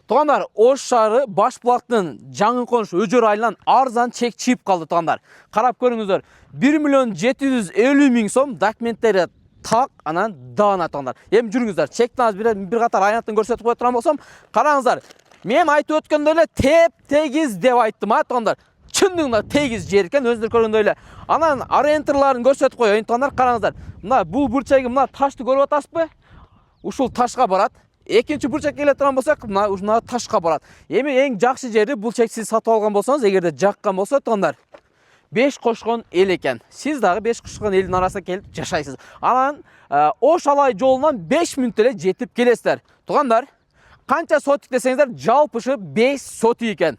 Тугандар, Ош шаары Башбулактын жаңы коныш өжөр айынан арзан чек чип калды тугандар. Карап көрүңүздөр. 1.750.000 сом документтери так анан даана тугандар. Эми жүрүңүздөр. Чектен азыр бир катар аянтын көрсөтүп кое турган болсом, караңыздар. Мен айтып өткөндөй эле теп-тегиз деп айттым тугандар. Чындыгында тегиз жер экен, өзүңөр көргөндөй эле. Анан арендаторларын көрсөтүп коеюн тугандар, караңыздар. Мына бул бурчаги, мына ташты көрүп атасызбы? Ушул ташка барат. Экинчи бурчак келе турган болсок, мына ташка барат. Эми эң жакшы жери бул чек сиз сатып алган болсоңуз, эгерде жаккан болсо тугандар, 5 кошкон эл экен. Сиз дагы 5 кошкон элдин арасына келип жашайсыз. Анан Ош Алай жолунан 5 мүнөттө эле жетип келесиздер. Тугандар, канча сотик десеңиздер, жалпышы 5 сотик экен.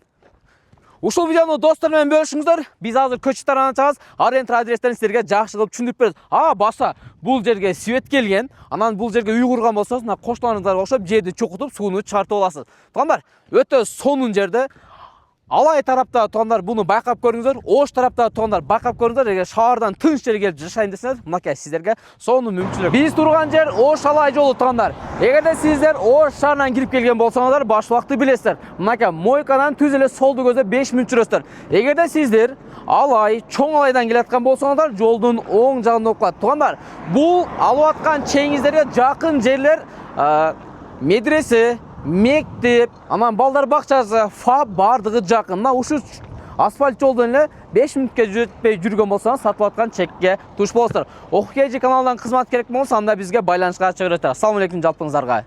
Ушул видеону достор менен бөлүшүңүздөр. Биз азыр көчү тарабына чыгабыз. Аренда адрестерин силерге жакшы кылып түшүндүрүп беребиз. Баса бул жерге свет келген, анан бул жерге үй курган болсоңуз, мына коштолоруңуздарга окшоп жерди чукутуп, сууну чыгартып аласыз. Тугандар, өтө сонун жерде. Алай тарапта тугандар буну байкап көрүңүздөр. Ош тарапта тугандар байкап көрүңүздөр. Эгер шаардан тынч жерге келип жашайын десеңиз, мынакей сиздерге сонун мүмкүнчүлүк. Биз турган жер Ош Алай жолу тугандар. Эгерде сиздер Ош шаарынан кирип келген болсоңуздар, Башбулакты билесиздер. Мынакей мойкадан түз эле солду көздөп 5 мүнөт жүрөсүздөр. Эгерде сиздер Алай, Чоң Алайдан келаткан болсоңуздар, жолдун оң жагында окулат. Тугандар, бул алып аткан чегиңиздерге жакын жерлер медресе, мектеп, анан балдар бакчасы, ФАП бардыгы жакын. Мына ушул асфальт жолдон эле 5 мүнөткө жетпей жүргөн болсоңуз, сатып аткан чекке туш болосуздар. Окуп каналынан кызмат керек болсо, анда бизге байланышка чыгып берет. Ассаламу алейкум жалпыңыздарга.